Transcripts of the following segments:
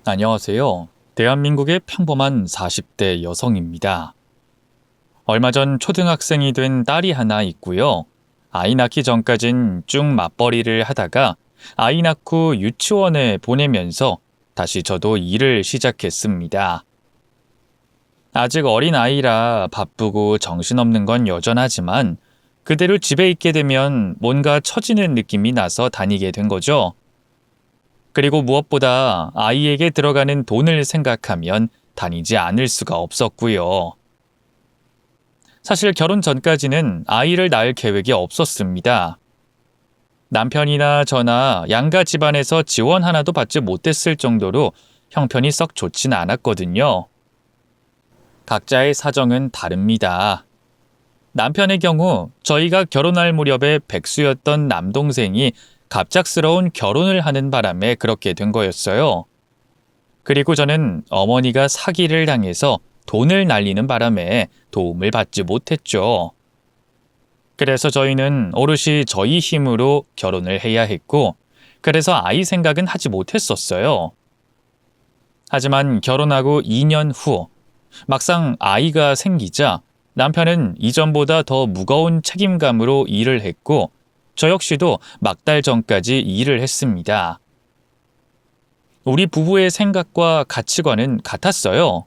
안녕하세요. 대한민국의 평범한 40대 여성입니다. 얼마 전 초등학생이 된 딸이 하나 있고요. 아이 낳기 전까진 쭉 맞벌이를 하다가 아이 낳고 유치원에 보내면서 다시 저도 일을 시작했습니다. 아직 어린 아이라 바쁘고 정신없는 건 여전하지만 그대로 집에 있게 되면 뭔가 처지는 느낌이 나서 다니게 된 거죠. 그리고 무엇보다 아이에게 들어가는 돈을 생각하면 다니지 않을 수가 없었고요. 사실 결혼 전까지는 아이를 낳을 계획이 없었습니다. 남편이나 저나 양가 집안에서 지원 하나도 받지 못했을 정도로 형편이 썩 좋진 않았거든요. 각자의 사정은 다릅니다. 남편의 경우 저희가 결혼할 무렵에 백수였던 남동생이 갑작스러운 결혼을 하는 바람에 그렇게 된 거였어요. 그리고 저는 어머니가 사기를 당해서 돈을 날리는 바람에 도움을 받지 못했죠. 그래서 저희는 오롯이 저희 힘으로 결혼을 해야 했고, 그래서 아이 생각은 하지 못했었어요. 하지만 결혼하고 2년 후, 막상 아이가 생기자 남편은 이전보다 더 무거운 책임감으로 일을 했고, 저 역시도 막 달 전까지 일을 했습니다. 우리 부부의 생각과 가치관은 같았어요.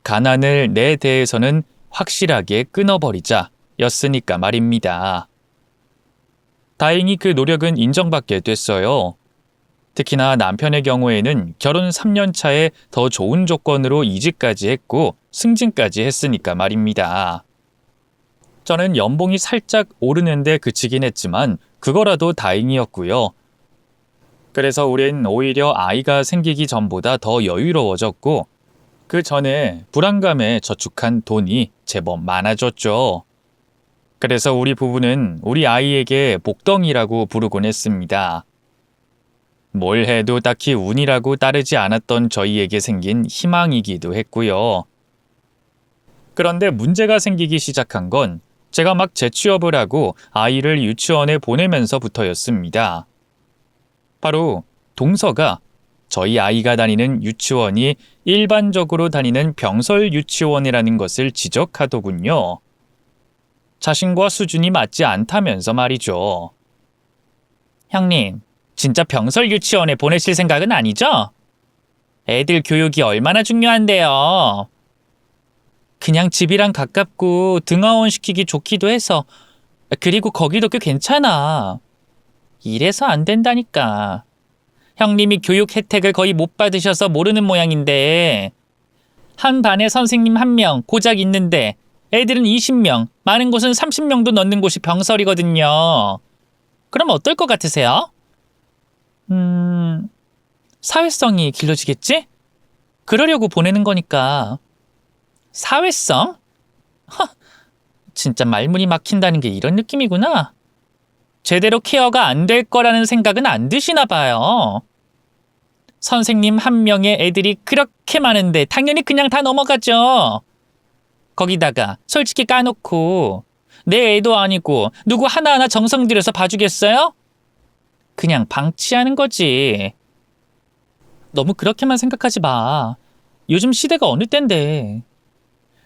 가난을 내 대해서는 확실하게 끊어버리자 였으니까 말입니다. 다행히 그 노력은 인정받게 됐어요. 특히나 남편의 경우에는 결혼 3년 차에 더 좋은 조건으로 이직까지 했고 승진까지 했으니까 말입니다. 저는 연봉이 살짝 오르는데 그치긴 했지만 그거라도 다행이었고요. 그래서 우린 오히려 아이가 생기기 전보다 더 여유로워졌고 그 전에 불안감에 저축한 돈이 제법 많아졌죠. 그래서 우리 부부는 우리 아이에게 복덩이라고 부르곤 했습니다. 뭘 해도 딱히 운이라고 따르지 않았던 저희에게 생긴 희망이기도 했고요. 그런데 문제가 생기기 시작한 건 제가 막 재취업을 하고 아이를 유치원에 보내면서부터였습니다. 바로 동서가 저희 아이가 다니는 유치원이 일반적으로 다니는 병설 유치원이라는 것을 지적하더군요. 자신과 수준이 맞지 않다면서 말이죠. 형님, 진짜 병설 유치원에 보내실 생각은 아니죠? 애들 교육이 얼마나 중요한데요. 그냥 집이랑 가깝고 등하원 시키기 좋기도 해서 그리고 거기도 꽤 괜찮아. 이래서 안 된다니까. 형님이 교육 혜택을 거의 못 받으셔서 모르는 모양인데 한 반에 선생님 1명 고작 있는데 애들은 20명, 많은 곳은 30명도 넣는 곳이 병설이거든요. 그럼 어떨 것 같으세요? 사회성이 길러지겠지? 그러려고 보내는 거니까. 사회성? 진짜 말문이 막힌다는 게 이런 느낌이구나. 제대로 케어가 안 될 거라는 생각은 안 드시나 봐요. 선생님 1명의 애들이 그렇게 많은데 당연히 그냥 다 넘어가죠. 거기다가 솔직히 까놓고 내 애도 아니고 누구 하나하나 정성 들여서 봐주겠어요? 그냥 방치하는 거지. 너무 그렇게만 생각하지 마. 요즘 시대가 어느 땐데.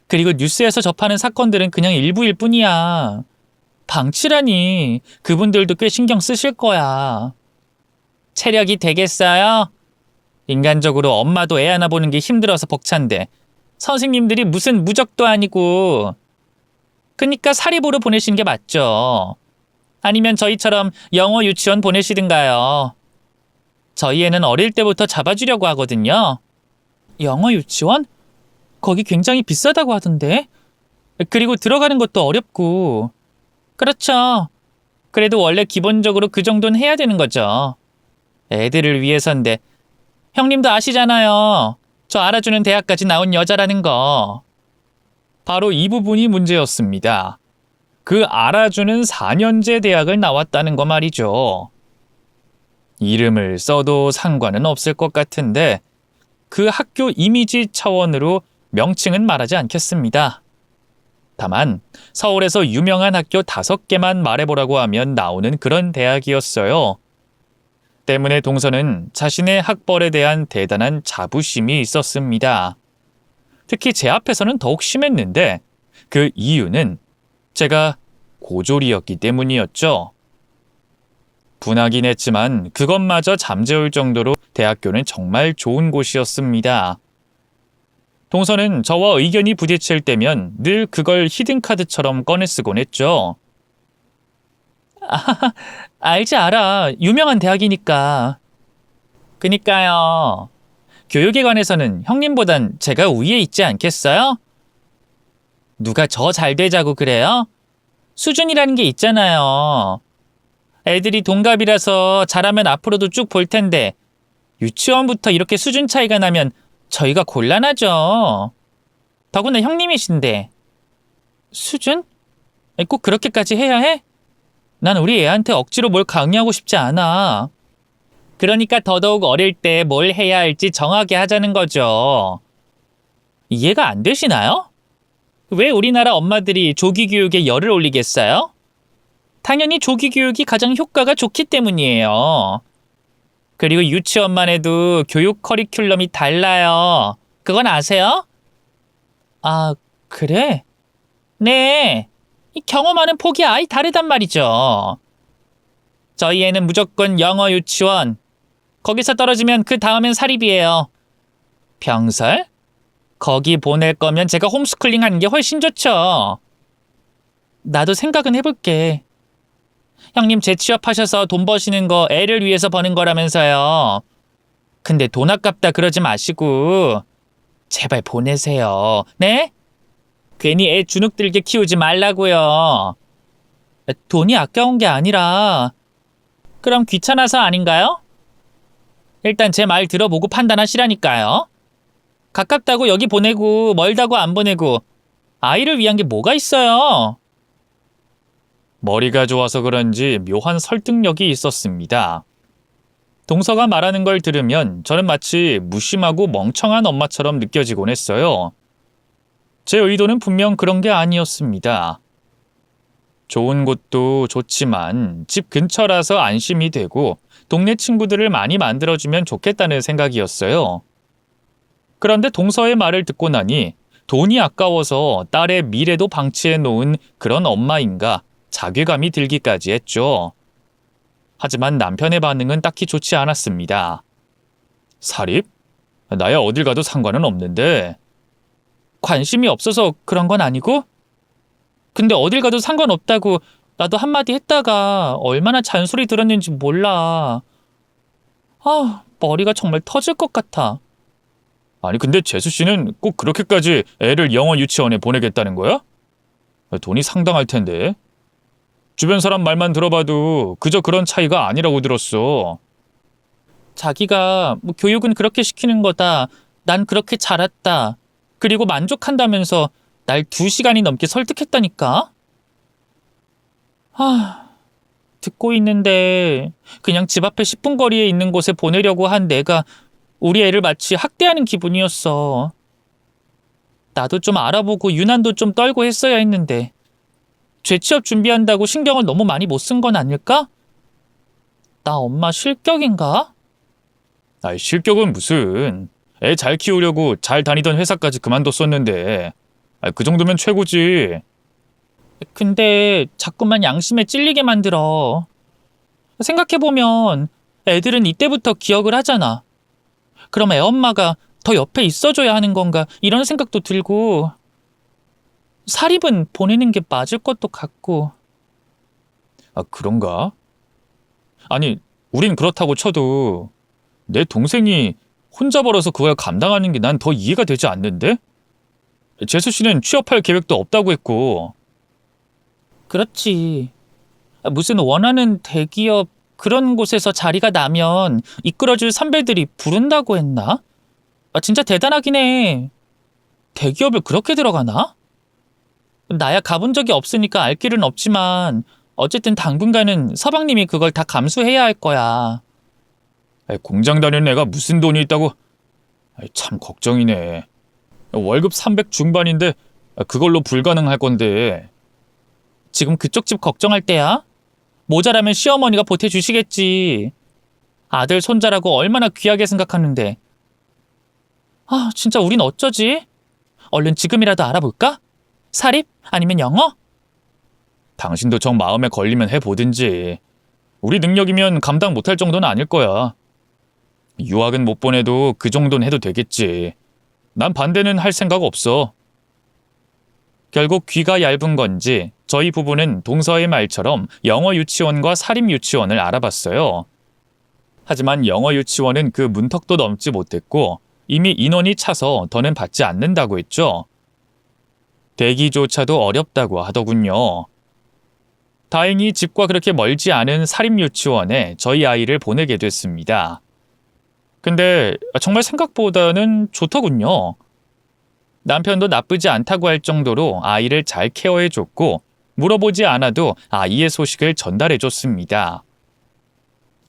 그리고 뉴스에서 접하는 사건들은 그냥 일부일 뿐이야. 방치라니 그분들도 꽤 신경 쓰실 거야. 체력이 되겠어요? 인간적으로 엄마도 애 하나 보는 게 힘들어서 벅찬데 선생님들이 무슨 무적도 아니고. 그니까 사립으로 보내시는 게 맞죠. 아니면 저희처럼 영어 유치원 보내시든가요. 저희 애는 어릴 때부터 잡아주려고 하거든요. 영어 유치원? 거기 굉장히 비싸다고 하던데. 그리고 들어가는 것도 어렵고. 그렇죠. 그래도 원래 기본적으로 그 정도는 해야 되는 거죠. 애들을 위해서인데. 형님도 아시잖아요. 저 알아주는 대학까지 나온 여자라는 거. 바로 이 부분이 문제였습니다. 그 알아주는 4년제 대학을 나왔다는 거 말이죠. 이름을 써도 상관은 없을 것 같은데 그 학교 이미지 차원으로 명칭은 말하지 않겠습니다. 다만 서울에서 유명한 학교 5개만 말해보라고 하면 나오는 그런 대학이었어요. 때문에 동서는 자신의 학벌에 대한 대단한 자부심이 있었습니다. 특히 제 앞에서는 더욱 심했는데 그 이유는 제가 고졸이었기 때문이었죠. 분하긴 했지만 그것마저 잠재울 정도로 대학교는 정말 좋은 곳이었습니다. 동서는 저와 의견이 부딪힐 때면 늘 그걸 히든카드처럼 꺼내 쓰곤 했죠. 아, 알지 알아. 유명한 대학이니까. 그니까요. 교육에 관해서는 형님보단 제가 우위에 있지 않겠어요? 누가 저 잘 되자고 그래요? 수준이라는 게 있잖아요. 애들이 동갑이라서 잘하면 앞으로도 쭉 볼 텐데 유치원부터 이렇게 수준 차이가 나면 저희가 곤란하죠. 더구나 형님이신데. 수준? 꼭 그렇게까지 해야 해? 난 우리 애한테 억지로 뭘 강요하고 싶지 않아. 그러니까 더더욱 어릴 때 뭘 해야 할지 정하게 하자는 거죠. 이해가 안 되시나요? 왜 우리나라 엄마들이 조기 교육에 열을 올리겠어요? 당연히 조기 교육이 가장 효과가 좋기 때문이에요. 그리고 유치원만 해도 교육 커리큘럼이 달라요. 그건 아세요? 아, 그래? 네. 이 경험하는 폭이 아예 다르단 말이죠. 저희 애는 무조건 영어 유치원. 거기서 떨어지면 그 다음엔 사립이에요. 병설? 거기 보낼 거면 제가 홈스쿨링 하는 게 훨씬 좋죠. 나도 생각은 해볼게. 형님 재취업하셔서 돈 버시는 거 애를 위해서 버는 거라면서요. 근데 돈 아깝다 그러지 마시고 제발 보내세요. 네? 괜히 애 주눅 들게 키우지 말라고요. 돈이 아까운 게 아니라 그럼 귀찮아서 아닌가요? 일단 제 말 들어보고 판단하시라니까요. 가깝다고 여기 보내고 멀다고 안 보내고 아이를 위한 게 뭐가 있어요? 머리가 좋아서 그런지 묘한 설득력이 있었습니다. 동서가 말하는 걸 들으면 저는 마치 무심하고 멍청한 엄마처럼 느껴지곤 했어요. 제 의도는 분명 그런 게 아니었습니다. 좋은 곳도 좋지만 집 근처라서 안심이 되고 동네 친구들을 많이 만들어주면 좋겠다는 생각이었어요. 그런데 동서의 말을 듣고 나니 돈이 아까워서 딸의 미래도 방치해 놓은 그런 엄마인가 자괴감이 들기까지 했죠. 하지만 남편의 반응은 딱히 좋지 않았습니다. 사립? 나야 어딜 가도 상관은 없는데. 관심이 없어서 그런 건 아니고? 근데 어딜 가도 상관없다고 나도 한마디 했다가 얼마나 잔소리 들었는지 몰라. 머리가 정말 터질 것 같아. 아니 근데 재수 씨는 꼭 그렇게까지 애를 영어 유치원에 보내겠다는 거야? 돈이 상당할 텐데. 주변 사람 말만 들어봐도 그저 그런 차이가 아니라고 들었어. 자기가 교육은 그렇게 시키는 거다. 난 그렇게 자랐다. 그리고 만족한다면서 날 2시간이 넘게 설득했다니까? 듣고 있는데 그냥 집 앞에 10분 거리에 있는 곳에 보내려고 한 내가 우리 애를 마치 학대하는 기분이었어. 나도 좀 알아보고 유난도 좀 떨고 했어야 했는데 재취업 준비한다고 신경을 너무 많이 못 쓴 건 아닐까? 나 엄마 실격인가? 아이 실격은 무슨. 애 잘 키우려고 잘 다니던 회사까지 그만뒀었는데 그 정도면 최고지. 근데 자꾸만 양심에 찔리게 만들어. 생각해보면 애들은 이때부터 기억을 하잖아. 그럼 애 엄마가 더 옆에 있어줘야 하는 건가 이런 생각도 들고 사립은 보내는 게 맞을 것도 같고. 그런가? 아니 우린 그렇다고 쳐도 내 동생이 혼자 벌어서 그걸 감당하는 게 난 더 이해가 되지 않는데? 재수 씨는 취업할 계획도 없다고 했고. 그렇지. 무슨 원하는 대기업 그런 곳에서 자리가 나면 이끌어줄 선배들이 부른다고 했나? 진짜 대단하긴 해. 대기업을 그렇게 들어가나? 나야 가본 적이 없으니까 알 길은 없지만 어쨌든 당분간은 서방님이 그걸 다 감수해야 할 거야. 공장 다니는 애가 무슨 돈이 있다고? 참 걱정이네. 월급 300 중반인데 그걸로 불가능할 건데. 지금 그쪽 집 걱정할 때야? 모자라면 시어머니가 보태주시겠지. 아들 손자라고 얼마나 귀하게 생각하는데. 진짜 우린 어쩌지? 얼른 지금이라도 알아볼까? 사립? 아니면 영어? 당신도 정 마음에 걸리면 해보든지. 우리 능력이면 감당 못할 정도는 아닐 거야. 유학은 못 보내도 그 정도는 해도 되겠지. 난 반대는 할 생각 없어. 결국 귀가 얇은 건지 저희 부부는 동서의 말처럼 영어 유치원과 사립 유치원을 알아봤어요. 하지만 영어 유치원은 그 문턱도 넘지 못했고 이미 인원이 차서 더는 받지 않는다고 했죠. 대기조차도 어렵다고 하더군요. 다행히 집과 그렇게 멀지 않은 사립 유치원에 저희 아이를 보내게 됐습니다. 근데 정말 생각보다는 좋더군요. 남편도 나쁘지 않다고 할 정도로 아이를 잘 케어해줬고 물어보지 않아도 아이의 소식을 전달해줬습니다.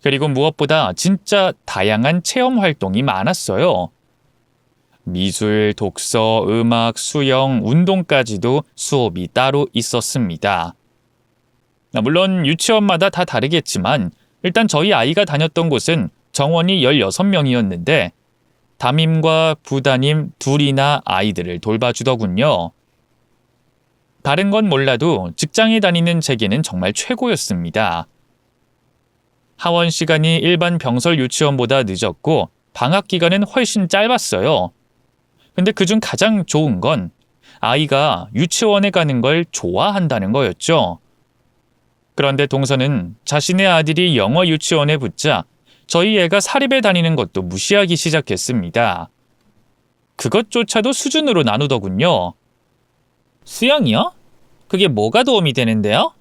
그리고 무엇보다 진짜 다양한 체험 활동이 많았어요. 미술, 독서, 음악, 수영, 운동까지도 수업이 따로 있었습니다. 물론 유치원마다 다 다르겠지만 일단 저희 아이가 다녔던 곳은 정원이 16명이었는데 담임과 부담임 둘이나 아이들을 돌봐주더군요. 다른 건 몰라도 직장에 다니는 제게는 정말 최고였습니다. 하원 시간이 일반 병설 유치원보다 늦었고 방학 기간은 훨씬 짧았어요. 근데 그중 가장 좋은 건 아이가 유치원에 가는 걸 좋아한다는 거였죠. 그런데 동서는 자신의 아들이 영어 유치원에 붙자 저희 애가 사립에 다니는 것도 무시하기 시작했습니다. 그것조차도 수준으로 나누더군요. 수영이요? 그게 뭐가 도움이 되는데요?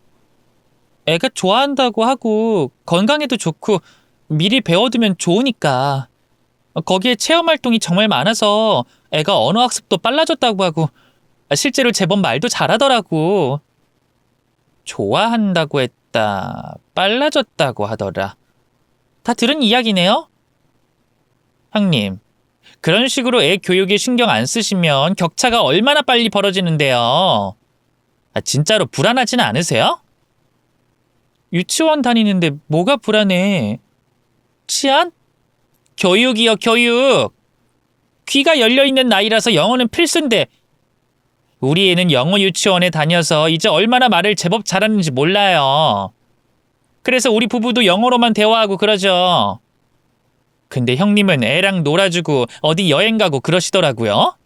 애가 좋아한다고 하고 건강에도 좋고 미리 배워두면 좋으니까. 거기에 체험활동이 정말 많아서 애가 언어학습도 빨라졌다고 하고 실제로 제법 말도 잘하더라고. 좋아한다고 했다. 빨라졌다고 하더라. 다 들은 이야기네요? 형님, 그런 식으로 애 교육에 신경 안 쓰시면 격차가 얼마나 빨리 벌어지는데요. 진짜로 불안하진 않으세요? 유치원 다니는데 뭐가 불안해? 치안? 교육이요, 교육. 귀가 열려있는 나이라서 영어는 필수인데 우리 애는 영어 유치원에 다녀서 이제 얼마나 말을 제법 잘하는지 몰라요. 그래서 우리 부부도 영어로만 대화하고 그러죠. 근데 형님은 애랑 놀아주고 어디 여행 가고 그러시더라고요.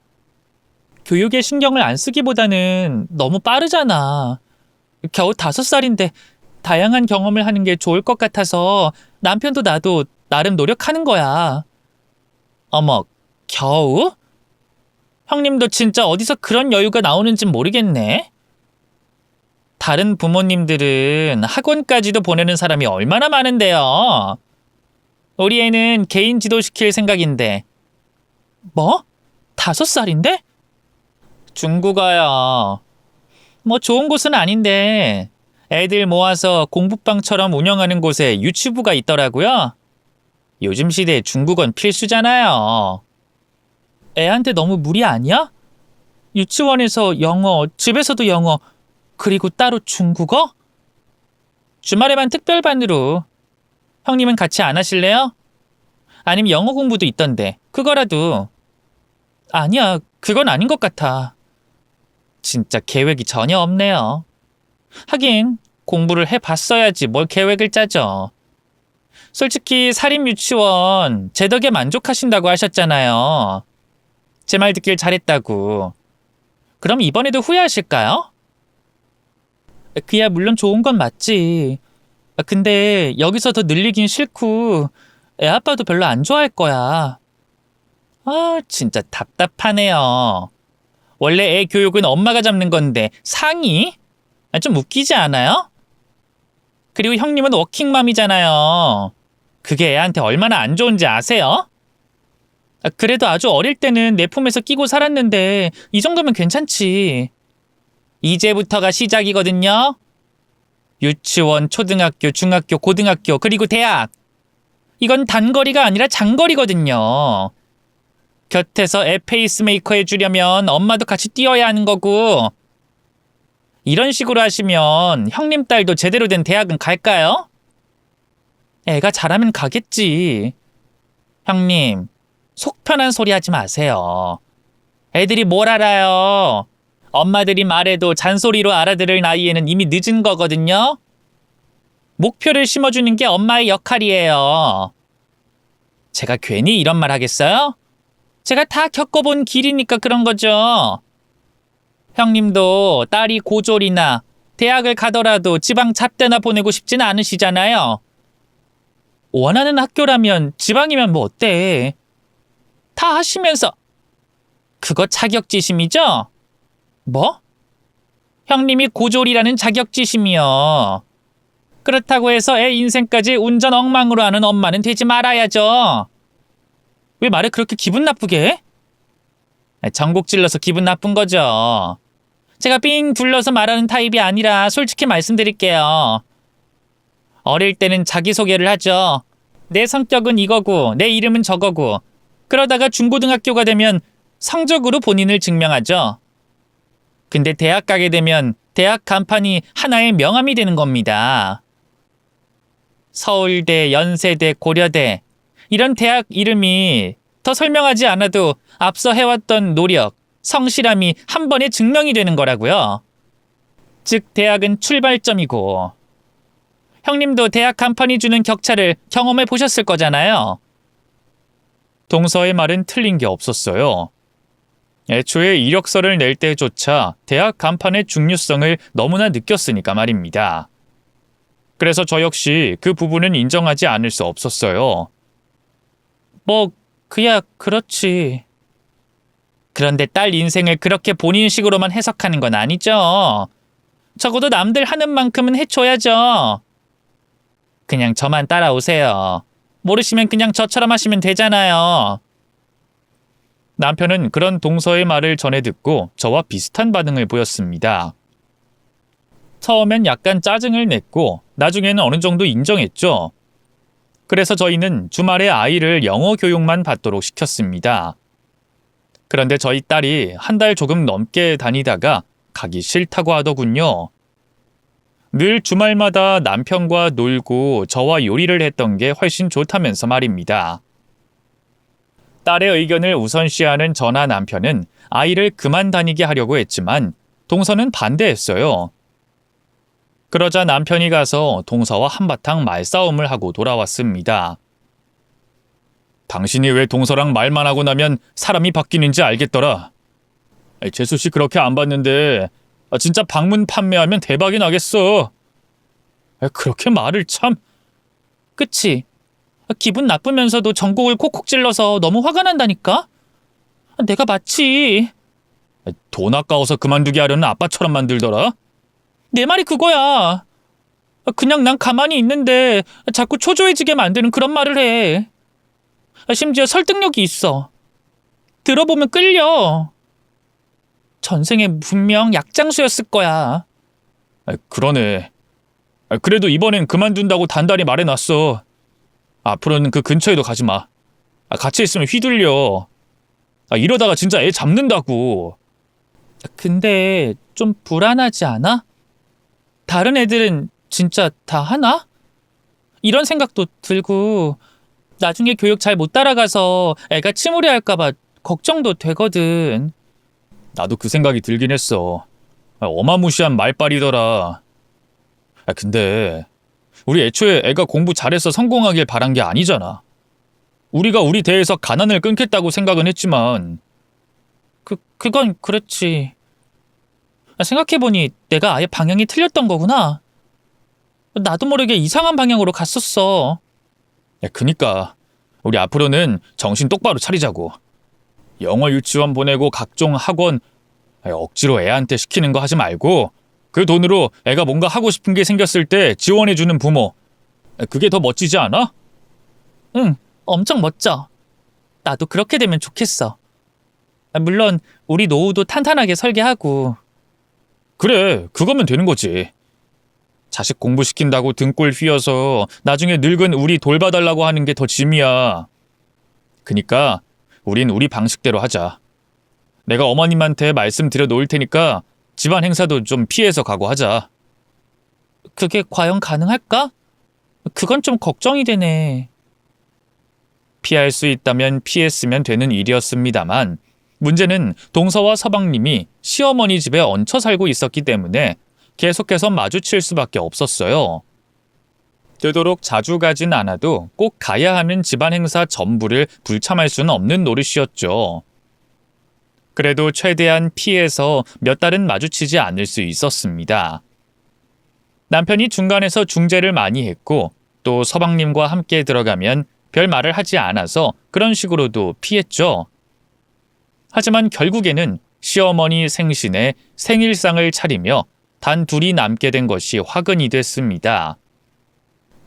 교육에 신경을 안 쓰기보다는 너무 빠르잖아. 겨우 5살인데 다양한 경험을 하는 게 좋을 것 같아서 남편도 나도 나름 노력하는 거야. 어머, 겨우? 형님도 진짜 어디서 그런 여유가 나오는지 모르겠네. 다른 부모님들은 학원까지도 보내는 사람이 얼마나 많은데요. 우리 애는 개인 지도시킬 생각인데. 뭐? 5살인데? 중국어요. 뭐 좋은 곳은 아닌데 애들 모아서 공부방처럼 운영하는 곳에 유치부가 있더라고요. 요즘 시대에 중국어는 필수잖아요. 애한테 너무 무리 아니야? 유치원에서 영어, 집에서도 영어, 그리고 따로 중국어? 주말에만 특별반으로. 형님은 같이 안 하실래요? 아니면 영어 공부도 있던데 그거라도. 아니야, 그건 아닌 것 같아. 진짜 계획이 전혀 없네요. 하긴 공부를 해봤어야지 뭘 계획을 짜죠. 솔직히 사립 유치원 제 덕에 만족하신다고 하셨잖아요. 제 말 듣길 잘했다고. 그럼 이번에도 후회하실까요? 그야 물론 좋은 건 맞지. 근데 여기서 더 늘리긴 싫고 애 아빠도 별로 안 좋아할 거야. 진짜 답답하네요. 원래 애 교육은 엄마가 잡는 건데 상의? 좀 웃기지 않아요? 그리고 형님은 워킹맘이잖아요. 그게 애한테 얼마나 안 좋은지 아세요? 그래도 아주 어릴 때는 내 품에서 끼고 살았는데 이 정도면 괜찮지. 이제부터가 시작이거든요. 유치원, 초등학교, 중학교, 고등학교, 그리고 대학. 이건 단거리가 아니라 장거리거든요. 곁에서 애 페이스메이커 해주려면 엄마도 같이 뛰어야 하는 거고. 이런 식으로 하시면 형님 딸도 제대로 된 대학은 갈까요? 애가 잘하면 가겠지. 형님, 속 편한 소리 하지 마세요. 애들이 뭘 알아요. 엄마들이 말해도 잔소리로 알아들을 나이에는 이미 늦은 거거든요. 목표를 심어주는 게 엄마의 역할이에요. 제가 괜히 이런 말 하겠어요? 제가 다 겪어본 길이니까 그런 거죠. 형님도 딸이 고졸이나 대학을 가더라도 지방 잡대나 보내고 싶진 않으시잖아요. 원하는 학교라면 지방이면 뭐 어때? 다 하시면서 그거 자격지심이죠? 뭐? 형님이 고졸이라는 자격지심이요. 그렇다고 해서 애 인생까지 운전 엉망으로 하는 엄마는 되지 말아야죠. 왜 말을 그렇게 기분 나쁘게 해? 전곡 찔러서 기분 나쁜 거죠. 제가 삥 둘러서 말하는 타입이 아니라 솔직히 말씀드릴게요. 어릴 때는 자기소개를 하죠. 내 성격은 이거고 내 이름은 저거고. 그러다가 중고등학교가 되면 성적으로 본인을 증명하죠. 근데 대학 가게 되면 대학 간판이 하나의 명함이 되는 겁니다. 서울대, 연세대, 고려대 이런 대학 이름이 더 설명하지 않아도 앞서 해왔던 노력, 성실함이 한 번에 증명이 되는 거라고요. 즉 대학은 출발점이고 형님도 대학 간판이 주는 격차를 경험해 보셨을 거잖아요. 동서의 말은 틀린 게 없었어요. 애초에 이력서를 낼 때조차 대학 간판의 중요성을 너무나 느꼈으니까 말입니다. 그래서 저 역시 그 부분은 인정하지 않을 수 없었어요. 뭐 그야 그렇지. 그런데 딸 인생을 그렇게 본인식으로만 해석하는 건 아니죠. 적어도 남들 하는 만큼은 해줘야죠. 그냥 저만 따라오세요. 모르시면 그냥 저처럼 하시면 되잖아요. 남편은 그런 동서의 말을 전해 듣고 저와 비슷한 반응을 보였습니다. 처음엔 약간 짜증을 냈고 나중에는 어느 정도 인정했죠. 그래서 저희는 주말에 아이를 영어 교육만 받도록 시켰습니다. 그런데 저희 딸이 한 달 조금 넘게 다니다가 가기 싫다고 하더군요. 늘 주말마다 남편과 놀고 저와 요리를 했던 게 훨씬 좋다면서 말입니다. 딸의 의견을 우선시하는 저나 남편은 아이를 그만 다니게 하려고 했지만 동서는 반대했어요. 그러자 남편이 가서 동서와 한바탕 말싸움을 하고 돌아왔습니다. 당신이 왜 동서랑 말만 하고 나면 사람이 바뀌는지 알겠더라. 재수 씨 그렇게 안 봤는데 진짜 방문 판매하면 대박이 나겠어. 그렇게 말을 참... 그치? 기분 나쁘면서도 전곡을 콕콕 찔러서 너무 화가 난다니까? 내가 마치 돈 아까워서 그만두게 하려는 아빠처럼 만들더라. 내 말이 그거야. 그냥 난 가만히 있는데 자꾸 초조해지게 만드는 그런 말을 해. 심지어 설득력이 있어. 들어보면 끌려. 전생에 분명 약장수였을 거야. 그러네. 그래도 이번엔 그만둔다고 단단히 말해놨어. 앞으로는 그 근처에도 가지 마. 같이 있으면 휘둘려. 이러다가 진짜 애 잡는다고. 근데 좀 불안하지 않아? 다른 애들은 진짜 다 하나? 이런 생각도 들고 나중에 교육 잘 못 따라가서 애가 치무리할까봐 걱정도 되거든. 나도 그 생각이 들긴 했어. 어마무시한 말빨이더라. 근데 우리 애초에 애가 공부 잘해서 성공하길 바란 게 아니잖아. 우리가 우리 대에서 가난을 끊겠다고 생각은 했지만 그건 그렇지. 생각해보니 내가 아예 방향이 틀렸던 거구나. 나도 모르게 이상한 방향으로 갔었어. 그니까 우리 앞으로는 정신 똑바로 차리자고. 영어 유치원 보내고 각종 학원 억지로 애한테 시키는 거 하지 말고 그 돈으로 애가 뭔가 하고 싶은 게 생겼을 때 지원해주는 부모. 그게 더 멋지지 않아? 응, 엄청 멋져. 나도 그렇게 되면 좋겠어. 물론 우리 노후도 탄탄하게 설계하고. 그래, 그거면 되는 거지. 자식 공부시킨다고 등골 휘어서 나중에 늙은 우리 돌봐달라고 하는 게 더 짐이야. 그니까 우린 우리 방식대로 하자. 내가 어머님한테 말씀드려 놓을 테니까 집안 행사도 좀 피해서 가고 하자. 그게 과연 가능할까? 그건 좀 걱정이 되네. 피할 수 있다면 피했으면 되는 일이었습니다만 문제는 동서와 서방님이 시어머니 집에 얹혀 살고 있었기 때문에 계속해서 마주칠 수밖에 없었어요. 되도록 자주 가진 않아도 꼭 가야 하는 집안 행사 전부를 불참할 수는 없는 노릇이었죠. 그래도 최대한 피해서 몇 달은 마주치지 않을 수 있었습니다. 남편이 중간에서 중재를 많이 했고 또 서방님과 함께 들어가면 별 말을 하지 않아서 그런 식으로도 피했죠. 하지만 결국에는 시어머니 생신에 생일상을 차리며 단 둘이 남게 된 것이 화근이 됐습니다.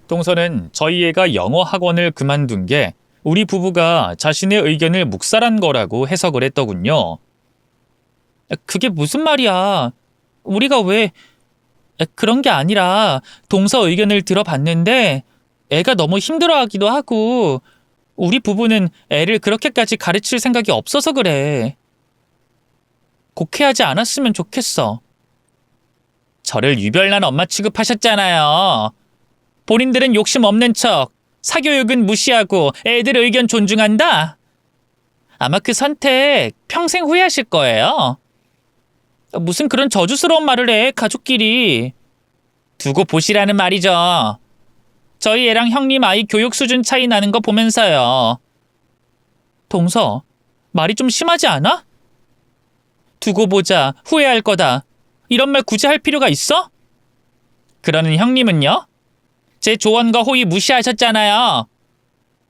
동서는 저희 애가 영어 학원을 그만둔 게 우리 부부가 자신의 의견을 묵살한 거라고 해석을 했더군요. 그게 무슨 말이야? 우리가 왜... 그런 게 아니라 동서 의견을 들어봤는데 애가 너무 힘들어하기도 하고 우리 부부는 애를 그렇게까지 가르칠 생각이 없어서 그래. 곡해하지 않았으면 좋겠어. 저를 유별난 엄마 취급하셨잖아요. 본인들은 욕심 없는 척, 사교육은 무시하고 애들 의견 존중한다? 아마 그 선택 평생 후회하실 거예요. 무슨 그런 저주스러운 말을 해, 가족끼리. 두고 보시라는 말이죠. 저희 애랑 형님 아이 교육 수준 차이 나는 거 보면서요. 동서, 말이 좀 심하지 않아? 두고 보자, 후회할 거다. 이런 말 굳이 할 필요가 있어? 그러는 형님은요? 제 조언과 호의 무시하셨잖아요.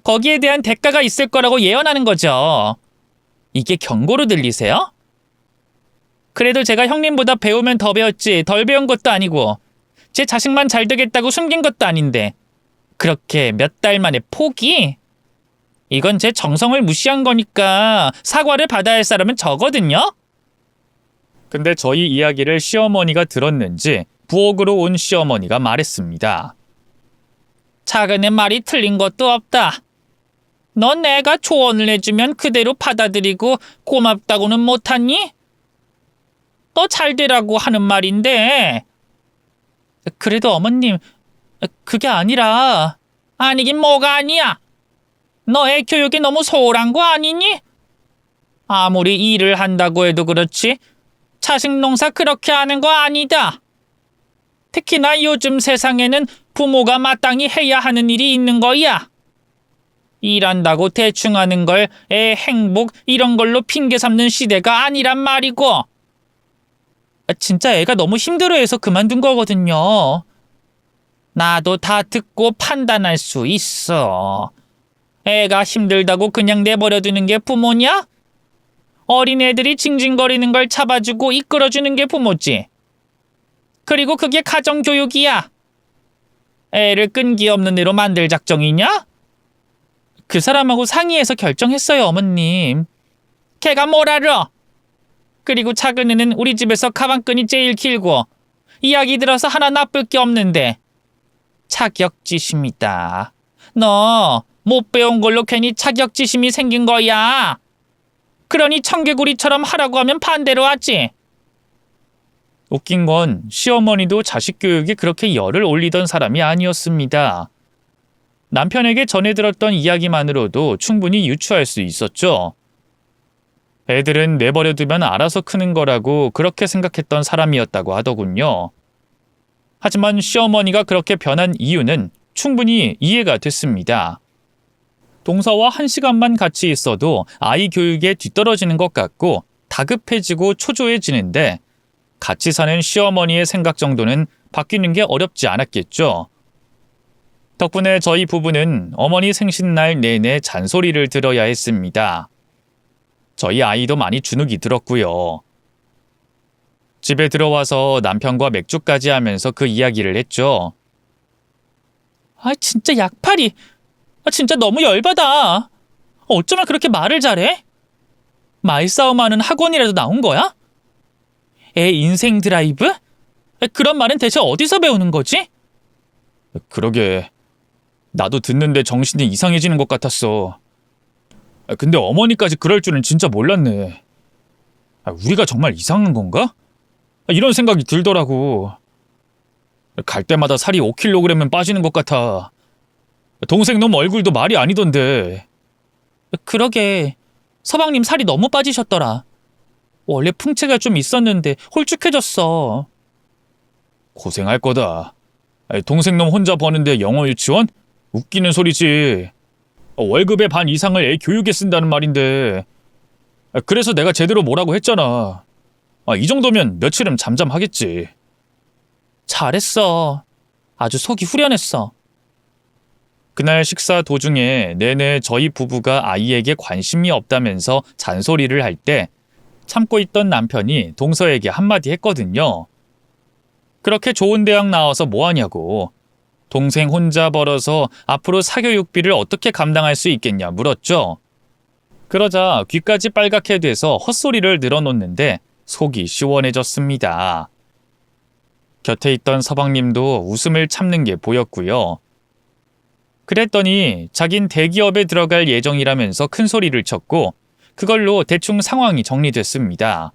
거기에 대한 대가가 있을 거라고 예언하는 거죠. 이게 경고로 들리세요? 그래도 제가 형님보다 배우면 더 배웠지 덜 배운 것도 아니고 제 자식만 잘 되겠다고 숨긴 것도 아닌데 그렇게 몇 달 만에 포기? 이건 제 정성을 무시한 거니까 사과를 받아야 할 사람은 저거든요? 근데 저희 이야기를 시어머니가 들었는지 부엌으로 온 시어머니가 말했습니다. 작은애 말이 틀린 것도 없다. 넌 내가 조언을 해주면 그대로 받아들이고 고맙다고는 못하니? 너 잘 되라고 하는 말인데. 그래도 어머님, 그게 아니라. 아니긴 뭐가 아니야. 너 애 교육이 너무 소홀한 거 아니니? 아무리 일을 한다고 해도 그렇지 자식 농사 그렇게 하는 거 아니다. 특히나 요즘 세상에는 부모가 마땅히 해야 하는 일이 있는 거야. 일한다고 대충 하는 걸 애 행복 이런 걸로 핑계 삼는 시대가 아니란 말이고. 진짜 애가 너무 힘들어해서 그만둔 거거든요. 나도 다 듣고 판단할 수 있어. 애가 힘들다고 그냥 내버려두는 게 부모냐? 어린애들이 징징거리는 걸 잡아주고 이끌어주는 게 부모지. 그리고 그게 가정교육이야. 애를 끈기 없는 애로 만들 작정이냐? 그 사람하고 상의해서 결정했어요, 어머님. 걔가 뭘 알아? 그리고 작은 애는 우리 집에서 가방끈이 제일 길고 이야기 들어서 하나 나쁠 게 없는데 자격지심이다. 너 못 배운 걸로 괜히 자격지심이 생긴 거야. 그러니 청개구리처럼 하라고 하면 반대로 하지. 웃긴 건 시어머니도 자식 교육에 그렇게 열을 올리던 사람이 아니었습니다. 남편에게 전해 들었던 이야기만으로도 충분히 유추할 수 있었죠. 애들은 내버려두면 알아서 크는 거라고 그렇게 생각했던 사람이었다고 하더군요. 하지만 시어머니가 그렇게 변한 이유는 충분히 이해가 됐습니다. 동서와 1시간만 같이 있어도 아이 교육에 뒤떨어지는 것 같고 다급해지고 초조해지는데 같이 사는 시어머니의 생각 정도는 바뀌는 게 어렵지 않았겠죠. 덕분에 저희 부부는 어머니 생신날 내내 잔소리를 들어야 했습니다. 저희 아이도 많이 주눅이 들었고요. 집에 들어와서 남편과 맥주까지 하면서 그 이야기를 했죠. 진짜 약팔이. 진짜 너무 열받아. 어쩌면 그렇게 말을 잘해? 말싸움하는 학원이라도 나온 거야? 애 인생 드라이브? 그런 말은 대체 어디서 배우는 거지? 그러게. 나도 듣는데 정신이 이상해지는 것 같았어. 근데 어머니까지 그럴 줄은 진짜 몰랐네. 우리가 정말 이상한 건가? 이런 생각이 들더라고. 갈 때마다 살이 5kg은 빠지는 것 같아. 동생 놈 얼굴도 말이 아니던데. 그러게, 서방님 살이 너무 빠지셨더라. 원래 풍채가 좀 있었는데 홀쭉해졌어. 고생할 거다. 동생 놈 혼자 버는데 영어 유치원? 웃기는 소리지. 월급의 반 이상을 애 교육에 쓴다는 말인데. 그래서 내가 제대로 뭐라고 했잖아. 이 정도면 며칠은 잠잠하겠지. 잘했어. 아주 속이 후련했어. 그날 식사 도중에 내내 저희 부부가 아이에게 관심이 없다면서 잔소리를 할 때 참고 있던 남편이 동서에게 한마디 했거든요. 그렇게 좋은 대학 나와서 뭐하냐고. 동생 혼자 벌어서 앞으로 사교육비를 어떻게 감당할 수 있겠냐 물었죠. 그러자 귀까지 빨갛게 돼서 헛소리를 늘어놓는데 속이 시원해졌습니다. 곁에 있던 서방님도 웃음을 참는 게 보였고요. 그랬더니 자긴 대기업에 들어갈 예정이라면서 큰 소리를 쳤고 그걸로 대충 상황이 정리됐습니다.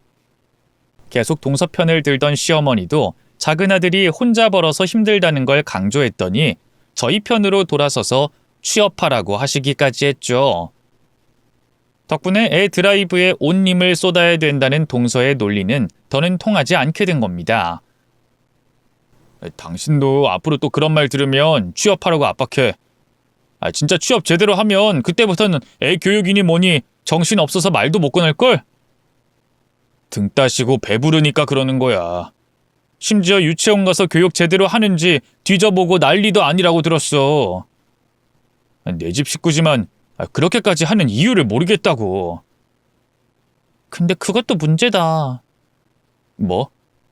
계속 동서 편을 들던 시어머니도 작은 아들이 혼자 벌어서 힘들다는 걸 강조했더니 저희 편으로 돌아서서 취업하라고 하시기까지 했죠. 덕분에 애 드라이브에 온 힘을 쏟아야 된다는 동서의 논리는 더는 통하지 않게 된 겁니다. 당신도 앞으로 또 그런 말 들으면 취업하라고 압박해. 진짜 취업 제대로 하면 그때부터는 애 교육이니 뭐니 정신 없어서 말도 못 꺼낼걸? 등 따시고 배부르니까 그러는 거야. 심지어 유치원 가서 교육 제대로 하는지 뒤져보고 난리도 아니라고 들었어. 내 집 식구지만 그렇게까지 하는 이유를 모르겠다고. 근데 그것도 문제다. 뭐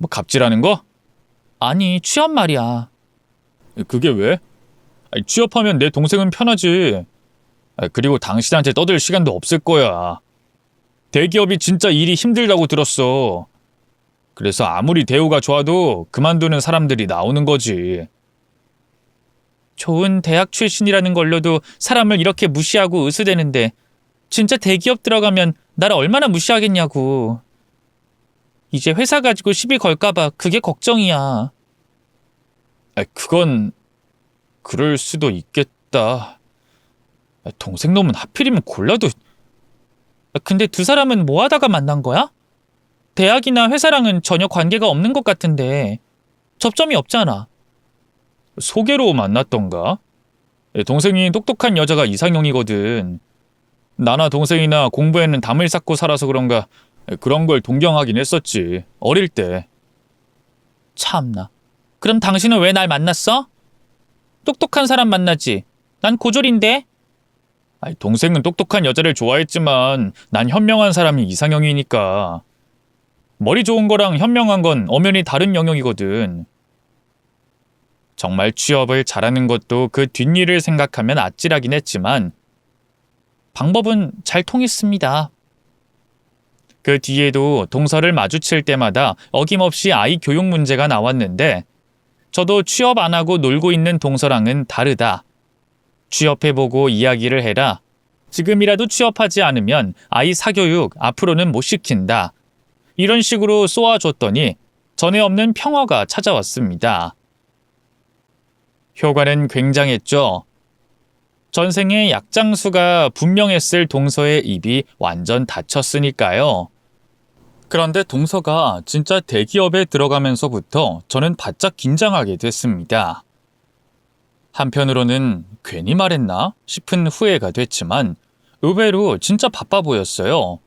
갑질하는 거? 아니, 취업 말이야. 그게 왜? 취업하면 내 동생은 편하지. 그리고 당신한테 떠들 시간도 없을 거야. 대기업이 진짜 일이 힘들다고 들었어. 그래서 아무리 대우가 좋아도 그만두는 사람들이 나오는 거지. 좋은 대학 출신이라는 걸로도 사람을 이렇게 무시하고 으스대는데 진짜 대기업 들어가면 나를 얼마나 무시하겠냐고. 이제 회사 가지고 시비 걸까봐 그게 걱정이야. 그건 그럴 수도 있겠다. 동생 놈은 하필이면 골라도. 근데 두 사람은 뭐 하다가 만난 거야? 대학이나 회사랑은 전혀 관계가 없는 것 같은데 접점이 없잖아. 소개로 만났던가? 동생이 똑똑한 여자가 이상형이거든. 나나 동생이나 공부에는 담을 쌓고 살아서 그런가 그런 걸 동경하긴 했었지. 어릴 때. 참나. 그럼 당신은 왜 날 만났어? 똑똑한 사람 만나지. 난 고졸인데. 동생은 똑똑한 여자를 좋아했지만 난 현명한 사람이 이상형이니까. 머리 좋은 거랑 현명한 건 엄연히 다른 영역이거든. 정말 취업을 잘하는 것도 그 뒷일을 생각하면 아찔하긴 했지만 방법은 잘 통했습니다. 그 뒤에도 동서를 마주칠 때마다 어김없이 아이 교육 문제가 나왔는데 저도 취업 안 하고 놀고 있는 동서랑은 다르다. 취업해보고 이야기를 해라. 지금이라도 취업하지 않으면 아이 사교육 앞으로는 못 시킨다. 이런 식으로 쏘아줬더니 전에 없는 평화가 찾아왔습니다. 효과는 굉장했죠. 전생에 약장수가 분명했을 동서의 입이 완전 닫혔으니까요. 그런데 동서가 진짜 대기업에 들어가면서부터 저는 바짝 긴장하게 됐습니다. 한편으로는 괜히 말했나 싶은 후회가 됐지만 의외로 진짜 바빠 보였어요.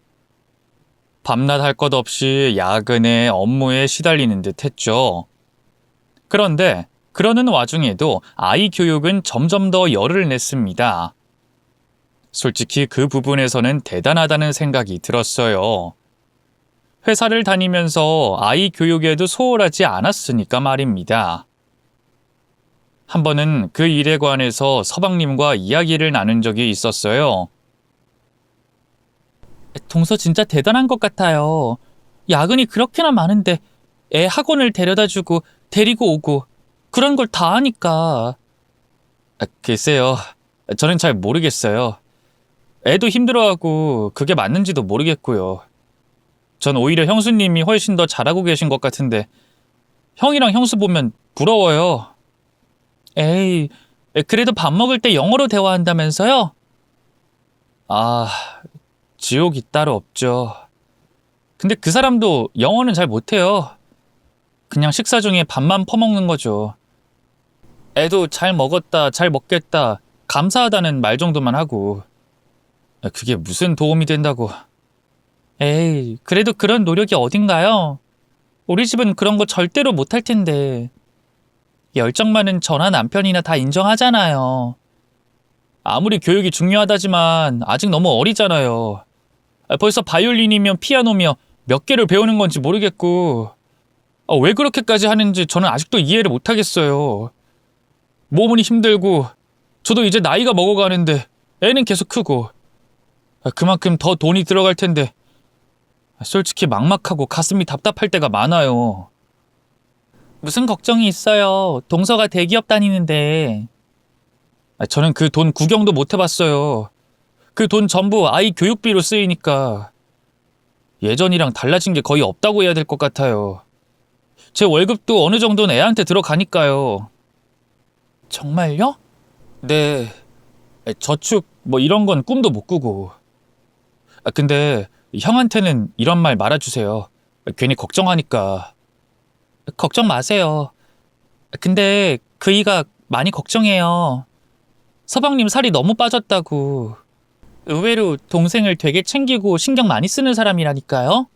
밤낮 할 것 없이 야근에 업무에 시달리는 듯 했죠. 그런데 그러는 와중에도 아이 교육은 점점 더 열을 냈습니다. 솔직히 그 부분에서는 대단하다는 생각이 들었어요. 회사를 다니면서 아이 교육에도 소홀하지 않았으니까 말입니다. 한 번은 그 일에 관해서 서방님과 이야기를 나눈 적이 있었어요. 동서 진짜 대단한 것 같아요. 야근이 그렇게나 많은데 애 학원을 데려다주고 데리고 오고 그런 걸 다 하니까. 글쎄요. 저는 잘 모르겠어요. 애도 힘들어하고 그게 맞는지도 모르겠고요. 전 오히려 형수님이 훨씬 더 잘하고 계신 것 같은데 형이랑 형수 보면 부러워요. 에이, 그래도 밥 먹을 때 영어로 대화한다면서요? 아, 지옥이 따로 없죠. 근데 그 사람도 영어는 잘 못해요. 그냥 식사 중에 밥만 퍼먹는 거죠. 애도 잘 먹었다, 잘 먹겠다, 감사하다는 말 정도만 하고. 그게 무슨 도움이 된다고. 에이, 그래도 그런 노력이 어딘가요? 우리 집은 그런 거 절대로 못할 텐데. 열정 많은 저나 남편이나 다 인정하잖아요. 아무리 교육이 중요하다지만 아직 너무 어리잖아요. 벌써 바이올린이며 피아노며 몇 개를 배우는 건지 모르겠고, 왜 그렇게까지 하는지 저는 아직도 이해를 못하겠어요. 몸은 힘들고 저도 이제 나이가 먹어가는데 애는 계속 크고, 그만큼 더 돈이 들어갈 텐데 솔직히 막막하고 가슴이 답답할 때가 많아요. 무슨 걱정이 있어요. 동서가 대기업 다니는데. 저는 그 돈 구경도 못 해봤어요. 그 돈 전부 아이 교육비로 쓰이니까 예전이랑 달라진 게 거의 없다고 해야 될 것 같아요. 제 월급도 어느 정도는 애한테 들어가니까요. 정말요? 네, 저축 뭐 이런 건 꿈도 못 꾸고. 근데 형한테는 이런 말 말아주세요. 괜히 걱정하니까. 걱정 마세요. 근데 그이가 많이 걱정해요. 서방님 살이 너무 빠졌다고. 의외로 동생을 되게 챙기고 신경 많이 쓰는 사람이라니까요.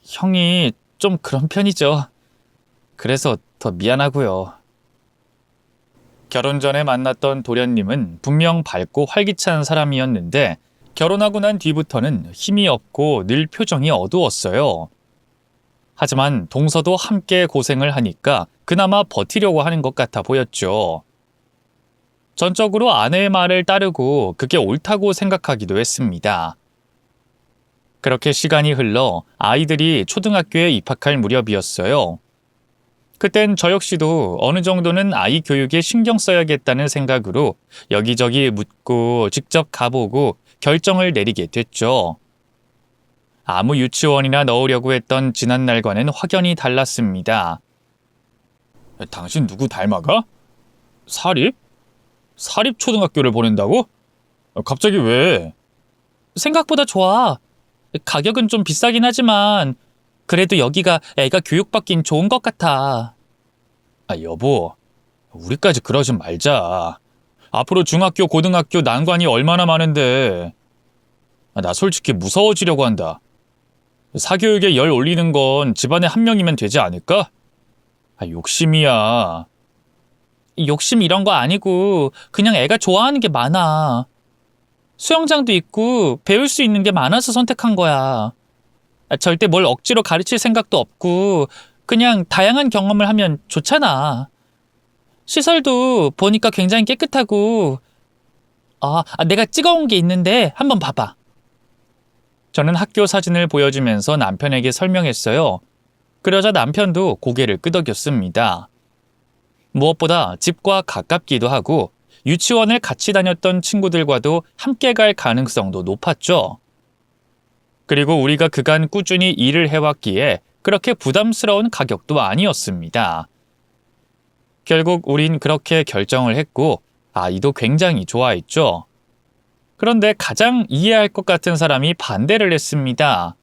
형이 좀 그런 편이죠. 그래서 더 미안하고요. 결혼 전에 만났던 도련님은 분명 밝고 활기찬 사람이었는데 결혼하고 난 뒤부터는 힘이 없고 늘 표정이 어두웠어요. 하지만 동서도 함께 고생을 하니까 그나마 버티려고 하는 것 같아 보였죠. 전적으로 아내의 말을 따르고 그게 옳다고 생각하기도 했습니다. 그렇게 시간이 흘러 아이들이 초등학교에 입학할 무렵이었어요. 그땐 저 역시도 어느 정도는 아이 교육에 신경 써야겠다는 생각으로 여기저기 묻고 직접 가보고 결정을 내리게 됐죠. 아무 유치원이나 넣으려고 했던 지난날과는 확연히 달랐습니다. 당신 누구 닮아가? 사립? 사립 초등학교를 보낸다고? 갑자기 왜? 생각보다 좋아. 가격은 좀 비싸긴 하지만 그래도 여기가 애가 교육받긴 좋은 것 같아. 여보, 우리까지 그러지 말자. 앞으로 중학교, 고등학교 난관이 얼마나 많은데. 나 솔직히 무서워지려고 한다. 사교육에 열 올리는 건 집안에 한 명이면 되지 않을까? 욕심이야. 욕심 이런 거 아니고 그냥 애가 좋아하는 게 많아. 수영장도 있고 배울 수 있는 게 많아서 선택한 거야. 절대 뭘 억지로 가르칠 생각도 없고 그냥 다양한 경험을 하면 좋잖아. 시설도 보니까 굉장히 깨끗하고 내가 찍어온 게 있는데 한번 봐봐. 저는 학교 사진을 보여주면서 남편에게 설명했어요. 그러자 남편도 고개를 끄덕였습니다. 무엇보다 집과 가깝기도 하고 유치원을 같이 다녔던 친구들과도 함께 갈 가능성도 높았죠. 그리고 우리가 그간 꾸준히 일을 해왔기에 그렇게 부담스러운 가격도 아니었습니다. 결국 우린 그렇게 결정을 했고 아이도 굉장히 좋아했죠. 그런데 가장 이해할 것 같은 사람이 반대를 했습니다.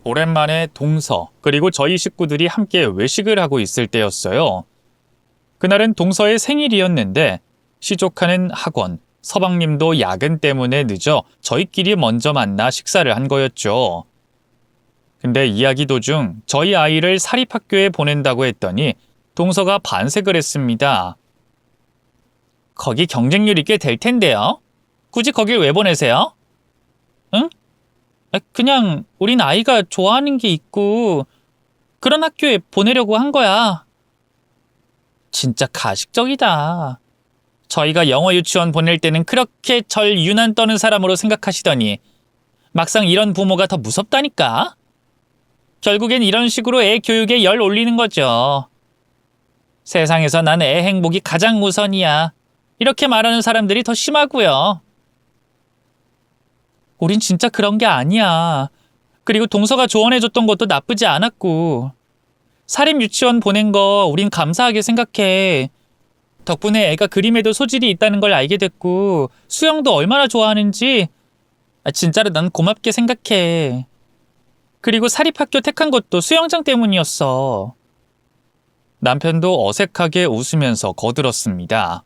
오랜만에 동서 그리고 저희 식구들이 함께 외식을 하고 있을 때였어요. 그날은 동서의 생일이었는데 시조카는 학원, 서방님도 야근 때문에 늦어 저희끼리 먼저 만나 식사를 한 거였죠. 근데 이야기 도중 저희 아이를 사립학교에 보낸다고 했더니 동서가 반색을 했습니다. 거기 경쟁률이 꽤 될 텐데요. 굳이 거길 왜 보내세요? 응? 그냥 우린 아이가 좋아하는 게 있고 그런 학교에 보내려고 한 거야. 진짜 가식적이다. 저희가 영어 유치원 보낼 때는 그렇게 절 유난 떠는 사람으로 생각하시더니 막상 이런 부모가 더 무섭다니까. 결국엔 이런 식으로 애 교육에 열 올리는 거죠. 세상에서 난 애 행복이 가장 우선이야. 이렇게 말하는 사람들이 더 심하고요. 우린 진짜 그런 게 아니야. 그리고 동서가 조언해줬던 것도 나쁘지 않았고. 사립 유치원 보낸 거 우린 감사하게 생각해. 덕분에 애가 그림에도 소질이 있다는 걸 알게 됐고 수영도 얼마나 좋아하는지 진짜로 난 고맙게 생각해. 그리고 사립학교 택한 것도 수영장 때문이었어. 남편도 어색하게 웃으면서 거들었습니다.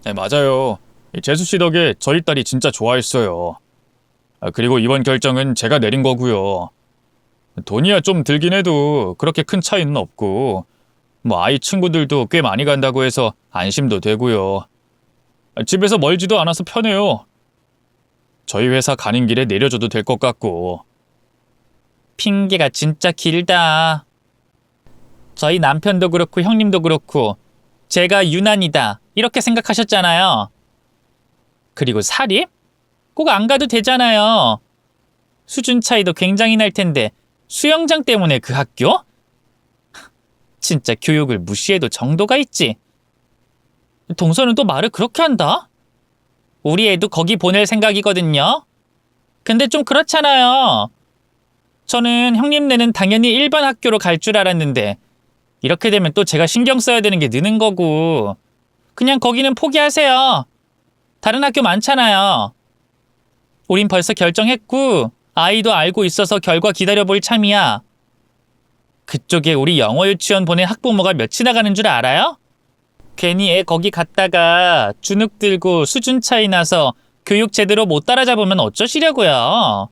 네, 맞아요. 재수 씨 덕에 저희 딸이 진짜 좋아했어요. 그리고 이번 결정은 제가 내린 거고요. 돈이야 좀 들긴 해도 그렇게 큰 차이는 없고 뭐 아이 친구들도 꽤 많이 간다고 해서 안심도 되고요. 집에서 멀지도 않아서 편해요. 저희 회사 가는 길에 내려줘도 될 것 같고. 핑계가 진짜 길다. 저희 남편도 그렇고 형님도 그렇고 제가 유난이다 이렇게 생각하셨잖아요. 그리고 사립? 꼭 안 가도 되잖아요. 수준 차이도 굉장히 날 텐데 수영장 때문에 그 학교? 진짜 교육을 무시해도 정도가 있지. 동서는 또 말을 그렇게 한다? 우리 애도 거기 보낼 생각이거든요. 근데 좀 그렇잖아요. 저는 형님네는 당연히 일반 학교로 갈 줄 알았는데 이렇게 되면 또 제가 신경 써야 되는 게 느는 거고 그냥 거기는 포기하세요. 다른 학교 많잖아요. 우린 벌써 결정했고 아이도 알고 있어서 결과 기다려볼 참이야. 그쪽에 우리 영어 유치원 보낸 학부모가 몇이나 가는 줄 알아요? 괜히 애 거기 갔다가 주눅 들고 수준 차이 나서 교육 제대로 못 따라잡으면 어쩌시려고요?